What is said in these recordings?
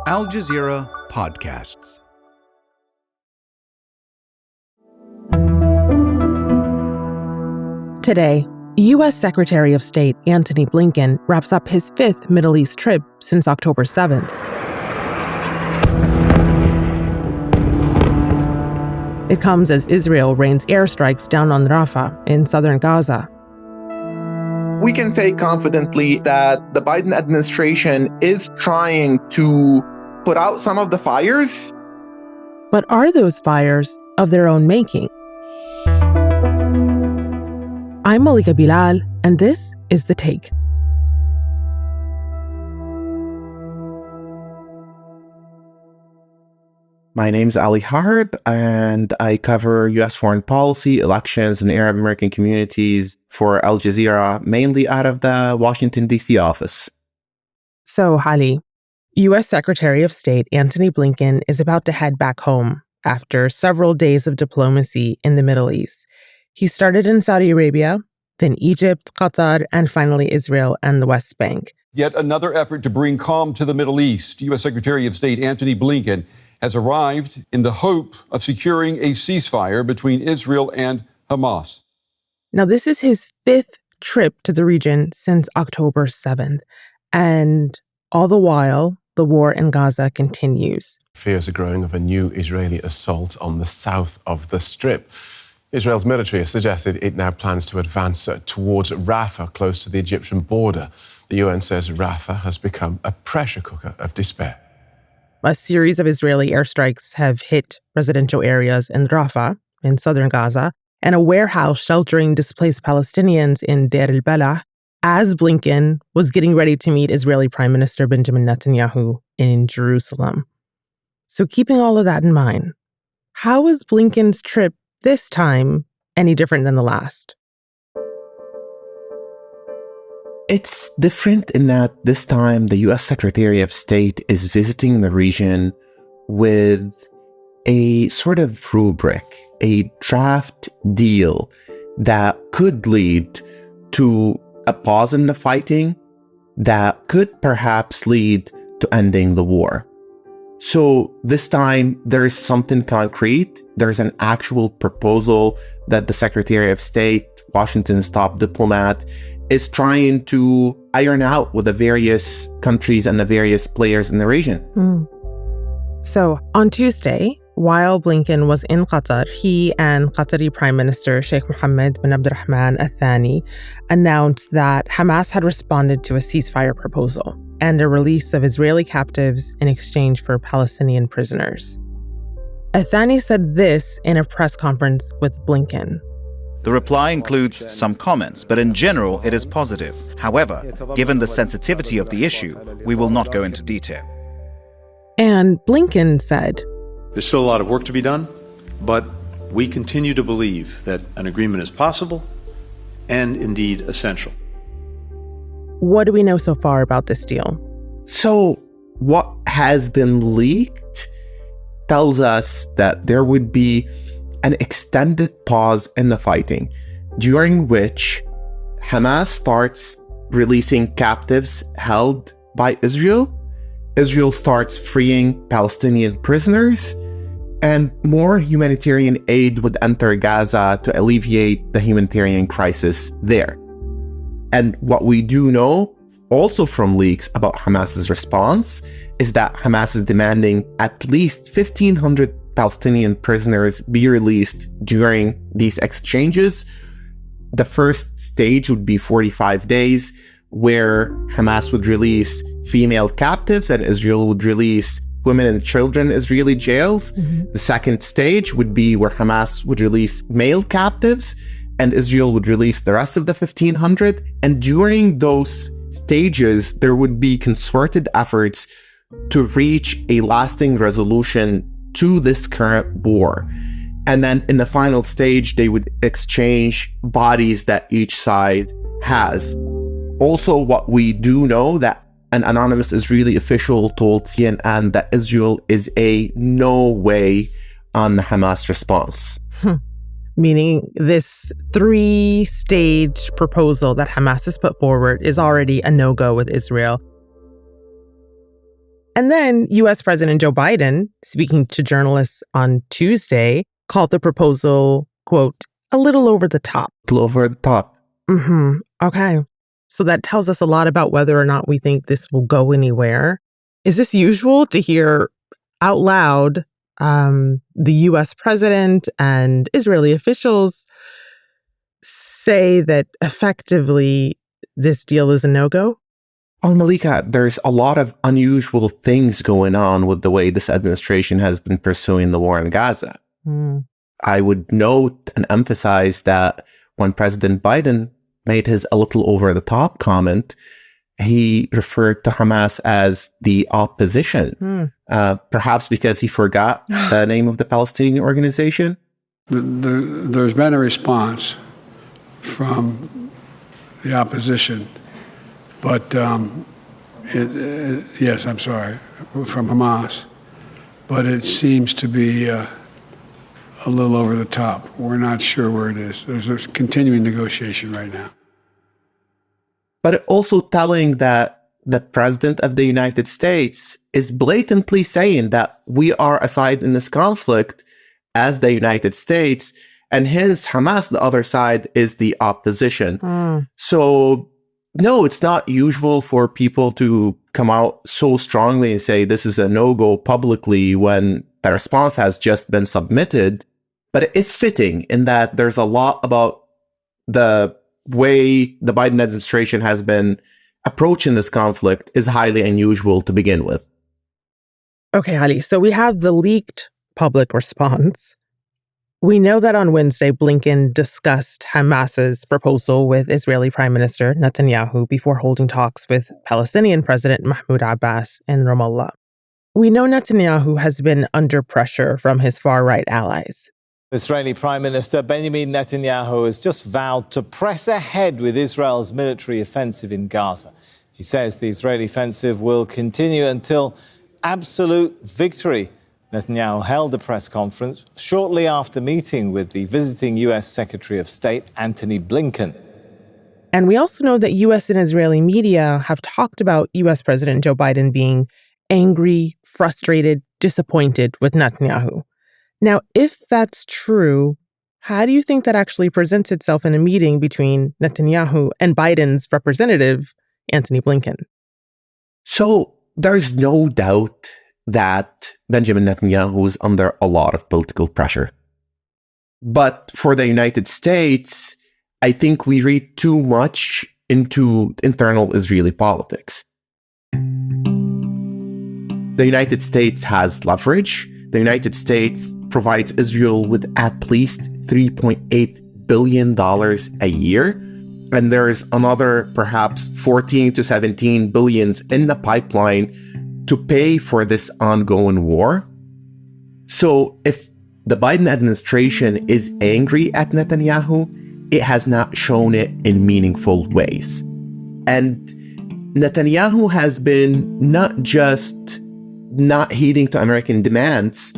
Al Jazeera Podcasts. Today, U.S. Secretary of State Antony Blinken wraps up his fifth Middle East trip since October 7th. It comes as Israel rains airstrikes down on Rafah in southern Gaza. We can say confidently that the Biden administration is trying to put out some of the fires. But are those fires of their own making? I'm Malika Bilal, and this is The Take. My name's Ali Harb, and I cover U.S. foreign policy, elections, and Arab American communities for Al Jazeera, mainly out of the Washington, D.C. office. So, Ali, U.S. Secretary of State Antony Blinken is about to head back home after several days of diplomacy in the Middle East. He started in Saudi Arabia, then Egypt, Qatar, and finally Israel and the West Bank. Yet another effort to bring calm to the Middle East. U.S. Secretary of State Antony Blinken has arrived in the hope of securing a ceasefire between Israel and Hamas. Now, this is his fifth trip to the region since October 7th. And all the while, the war in Gaza continues. Fears are growing of a new Israeli assault on the south of the Strip. Israel's military has suggested it now plans to advance towards Rafah, close to the Egyptian border. The UN says Rafah has become a pressure cooker of despair. A series of Israeli airstrikes have hit residential areas in Rafah, in southern Gaza, and a warehouse sheltering displaced Palestinians in Deir el-Balah, as Blinken was getting ready to meet Israeli Prime Minister Benjamin Netanyahu in Jerusalem. So keeping all of that in mind, how is Blinken's trip this time any different than the last? It's different in that this time the U.S. Secretary of State is visiting the region with a sort of rubric, a draft deal that could lead to a pause in the fighting, that could perhaps lead to ending the war. So this time there is something concrete. There's an actual proposal that the Secretary of State, Washington's top diplomat, is trying to iron out with the various countries and the various players in the region. So on Tuesday, while Blinken was in Qatar, he and Qatari Prime Minister Sheikh Mohammed bin Abdulrahman Al Thani announced that Hamas had responded to a ceasefire proposal and a release of Israeli captives in exchange for Palestinian prisoners. Al Thani said this in a press conference with Blinken. The reply includes some comments, but in general, it is positive. However, given the sensitivity of the issue, we will not go into detail. And Blinken said, "There's still a lot of work to be done, but we continue to believe that an agreement is possible and indeed essential." What do we know so far about this deal? So what has been leaked tells us that there would be an extended pause in the fighting, during which Hamas starts releasing captives held by Israel. Israel starts freeing Palestinian prisoners, and more humanitarian aid would enter Gaza to alleviate the humanitarian crisis there. And what we do know, also from leaks about Hamas's response, is that Hamas is demanding at least 1,500 Palestinian prisoners be released during these exchanges. The first stage would be 45 days, where Hamas would release female captives and Israel would release women and children in Israeli jails. The second stage would be where Hamas would release male captives and Israel would release the rest of the 1,500. And during those stages, there would be concerted efforts to reach a lasting resolution to this current war. And then in the final stage, they would exchange bodies that each side has. Also, what we do know, that an anonymous Israeli official told CNN that Israel is a no way on the Hamas response. Meaning this 3-stage proposal that Hamas has put forward is already a no-go with Israel. And then U.S. President Joe Biden, speaking to journalists on Tuesday, called the proposal, quote, a little over the top. A little over the top. Okay. So that tells us a lot about whether or not we think this will go anywhere. Is this usual to hear out loud the U.S. president and Israeli officials say that effectively this deal is a no-go? Well, Malika, there's a lot of unusual things going on with the way this administration has been pursuing the war in Gaza. I would note and emphasize that when President Biden made his a little over-the-top comment, he referred to Hamas as the opposition, perhaps because he forgot the name of the Palestinian organization. There's been a response from the opposition, but yes, I'm sorry, from Hamas, but it seems to be a little over the top. We're not sure where it is. There's a continuing negotiation right now. But also telling that the President of the United States is blatantly saying that we are a side in this conflict as the United States, and hence Hamas, the other side, is the opposition. So, no, it's not usual for people to come out so strongly and say this is a no-go publicly when the response has just been submitted. But it is fitting in that there's a lot about the way the Biden administration has been approaching this conflict is highly unusual to begin with. Okay, Ali, so we have the leaked public response. We know that on Wednesday, Blinken discussed Hamas's proposal with Israeli Prime Minister Netanyahu before holding talks with Palestinian President Mahmoud Abbas in Ramallah. We know Netanyahu has been under pressure from his far-right allies. Israeli Prime Minister Benjamin Netanyahu has just vowed to press ahead with Israel's military offensive in Gaza. He says the Israeli offensive will continue until absolute victory. Netanyahu held a press conference shortly after meeting with the visiting U.S. Secretary of State, Antony Blinken. And we also know that U.S. and Israeli media have talked about U.S. President Joe Biden being angry, frustrated, disappointed with Netanyahu. Now, if that's true, how do you think that actually presents itself in a meeting between Netanyahu and Biden's representative, Antony Blinken? So there's no doubt that Benjamin Netanyahu is under a lot of political pressure. But for the United States, I think we read too much into internal Israeli politics. The United States has leverage. The United States provides Israel with at least $3.8 billion a year. And there's another perhaps 14 to 17 billions in the pipeline to pay for this ongoing war. So if the Biden administration is angry at Netanyahu, it has not shown it in meaningful ways. And Netanyahu has been not just not heeding to American demands,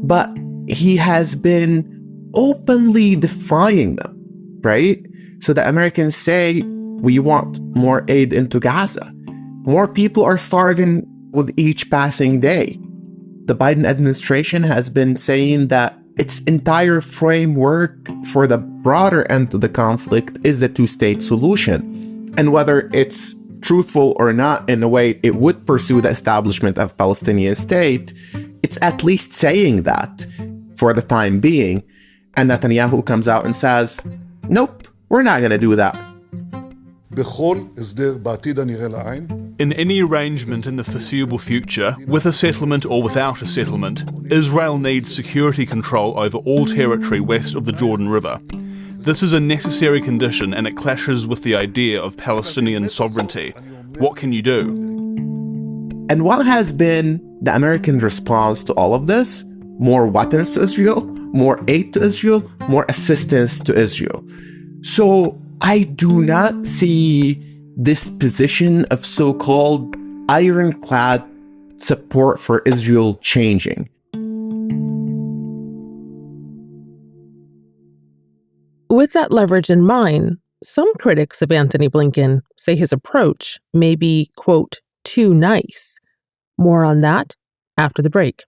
but he has been openly defying them, right? So the Americans say, we want more aid into Gaza. More people are starving with each passing day. The Biden administration has been saying that its entire framework for the broader end of the conflict is the two-state solution. And whether it's truthful or not in a way it would pursue the establishment of a Palestinian state, it's at least saying that for the time being. And Netanyahu comes out and says, nope, we're not going to do that. In any arrangement in the foreseeable future, with a settlement or without a settlement, Israel needs security control over all territory west of the Jordan River. This is a necessary condition and it clashes with the idea of Palestinian sovereignty. What can you do? And what has been the American response to all of this? More weapons to Israel, more aid to Israel, more assistance to Israel. So I do not see this position of so-called ironclad support for Israel changing. With that leverage in mind, some critics of Antony Blinken say his approach may be, quote, too nice. More on that after the break.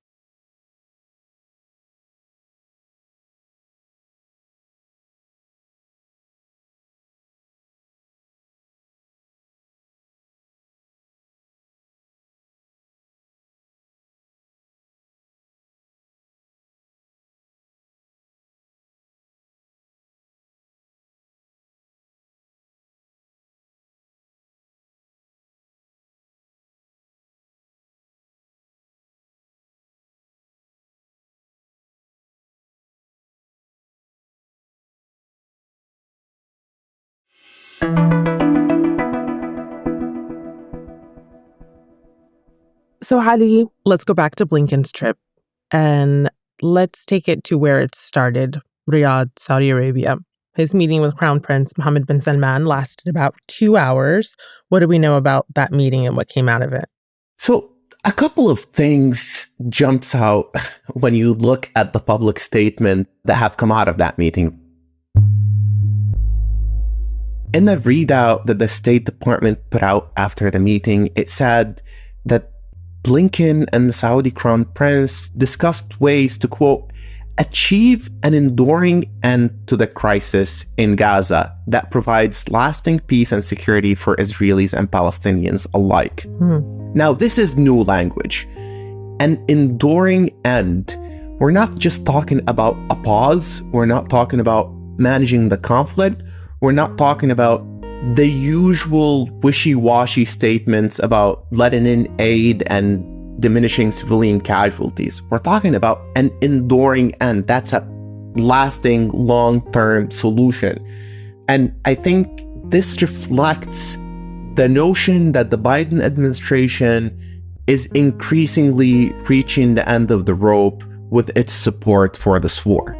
So, Ali, let's go back to Blinken's trip and let's take it to where it started, Riyadh, Saudi Arabia. His meeting with Crown Prince Mohammed bin Salman lasted about 2 hours. What do we know about that meeting and what came out of it? So a couple of things jumps out when you look at the public statement that have come out of that meeting. In the readout that the State Department put out after the meeting, it said that Blinken and the Saudi Crown Prince discussed ways to, quote, achieve an enduring end to the crisis in Gaza that provides lasting peace and security for Israelis and Palestinians alike. Now, this is new language. An enduring end. We're not just talking about a pause. We're not talking about managing the conflict. We're not talking about the usual wishy-washy statements about letting in aid and diminishing civilian casualties. We're talking about an enduring end. That's a lasting, long-term solution. And I think this reflects the notion that the Biden administration is increasingly reaching the end of the rope with its support for this war.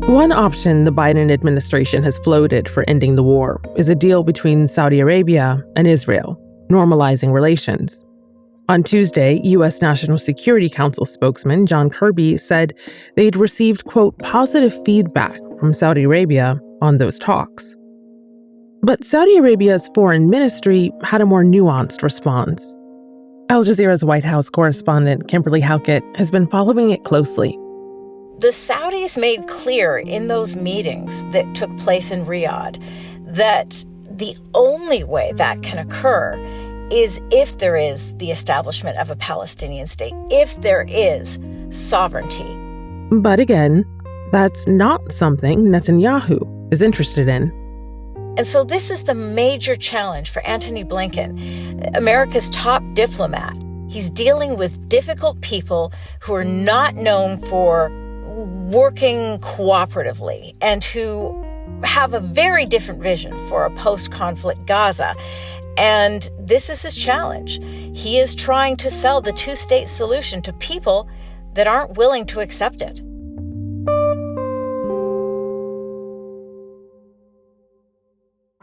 One option the Biden administration has floated for ending the war is a deal between Saudi Arabia and Israel, normalizing relations. On Tuesday, U.S. National Security Council spokesman John Kirby said they'd received, quote, positive feedback from Saudi Arabia on those talks. But Saudi Arabia's foreign ministry had a more nuanced response. Al Jazeera's White House correspondent Kimberly Halkett has been following it closely. The Saudis made clear in those meetings that took place in Riyadh that the only way that can occur is if there is the establishment of a Palestinian state, if there is sovereignty. But again, that's not something Netanyahu is interested in. And so this is the major challenge for Antony Blinken, America's top diplomat. He's dealing with difficult people who are not known for working cooperatively and who have a very different vision for a post-conflict Gaza. And this is his challenge. He is trying to sell the two-state solution to people that aren't willing to accept it.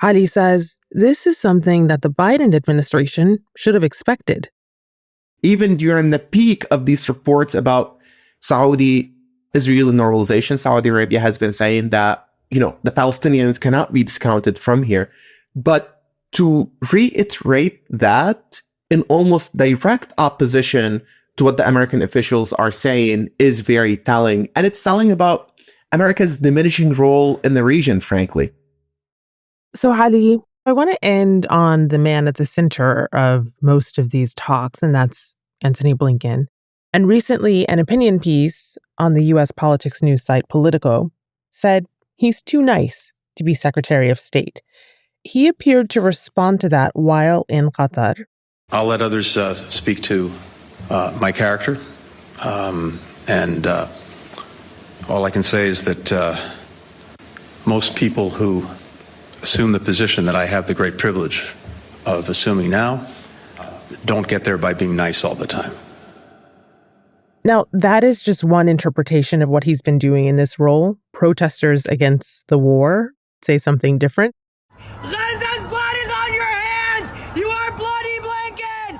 Ali says this is something that the Biden administration should have expected. Even during the peak of these reports about Saudi-Israeli normalization, Saudi Arabia has been saying that, the Palestinians cannot be discounted from here. But to reiterate that in almost direct opposition to what the American officials are saying is very telling. And it's telling about America's diminishing role in the region, frankly. So, Ali, I want to end on the man at the center of most of these talks, and that's Antony Blinken. And recently, an opinion piece on the U.S. politics news site Politico said he's too nice to be Secretary of State. He appeared to respond to that while in Qatar. I'll let others speak to my character. And all I can say is that most people who assume the position that I have the great privilege of assuming now don't get there by being nice all the time. Now, that is just one interpretation of what he's been doing in this role. Protesters against the war say something different. Gaza's blood is on your hands! You are bloody Blinken!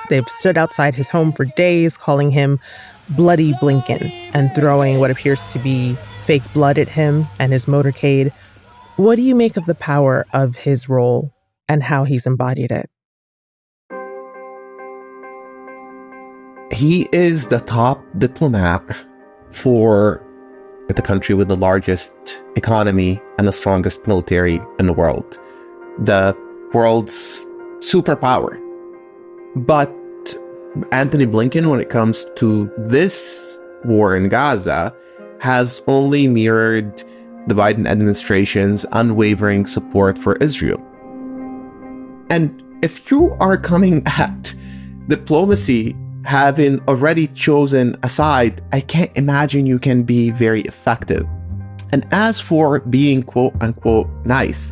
They've stood outside his home for days, calling him Bloody Blinken and throwing what appears to be fake blood at him and his motorcade. What do you make of the power of his role and how he's embodied it? he is the top diplomat for the country with the largest economy and the strongest military in the world, the world's superpower. But Antony Blinken, when it comes to this war in Gaza, has only mirrored the Biden administration's unwavering support for Israel. And if you are coming at diplomacy having already chosen a side, I can't imagine you can be very effective. And as for being quote unquote nice,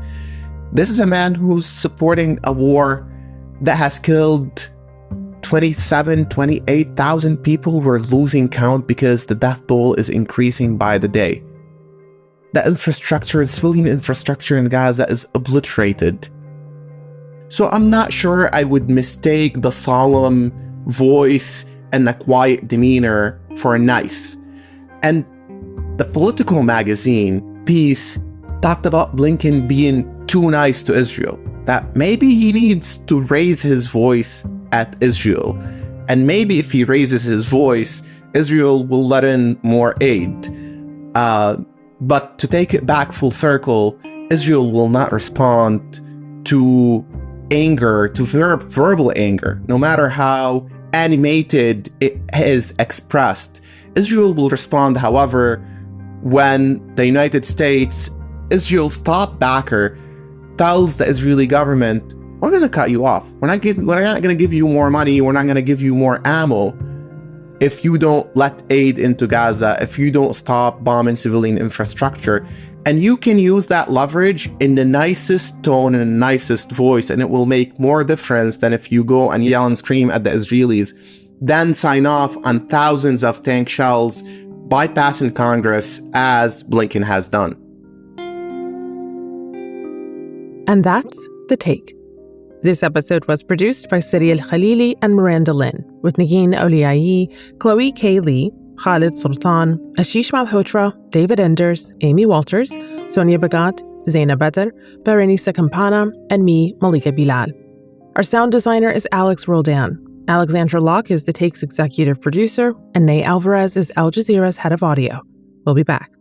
this is a man who's supporting a war that has killed 28,000 people. We're losing count because the death toll is increasing by the day. The infrastructure, civilian infrastructure in Gaza is obliterated. So I'm not sure I would mistake the solemn voice and the quiet demeanor for nice. And the political magazine piece talked about Blinken being too nice to Israel, that maybe he needs to raise his voice at Israel. And maybe if he raises his voice, Israel will let in more aid. But to take it back full circle, Israel will not respond to anger, to verbal anger, no matter how animated it is expressed. Israel will respond, however, when the United States, Israel's top backer, tells the Israeli government, we're going to cut you off. We're not going to give you more money. We're not going to give you more ammo if you don't let aid into Gaza, if you don't stop bombing civilian infrastructure. And you can use that leverage in the nicest tone and the nicest voice, and it will make more difference than if you go and yell and scream at the Israelis, then sign off on thousands of tank shells, bypassing Congress, as Blinken has done. And that's The Take. This episode was produced by Sarí el-Khalili and Miranda Lin, with Negin Oliayi, Chloe K. Lee, Khaled Soltan, Ashish Malhotra, David Enders, Amy Walters, Sonia Bhagat, Zaina Badr, Berenice Campana, and me, Malika Bilal. Our sound designer is Alex Roldan. Alexandra Locke is The Take's executive producer, and Ney Alvarez is Al Jazeera's head of audio. We'll be back.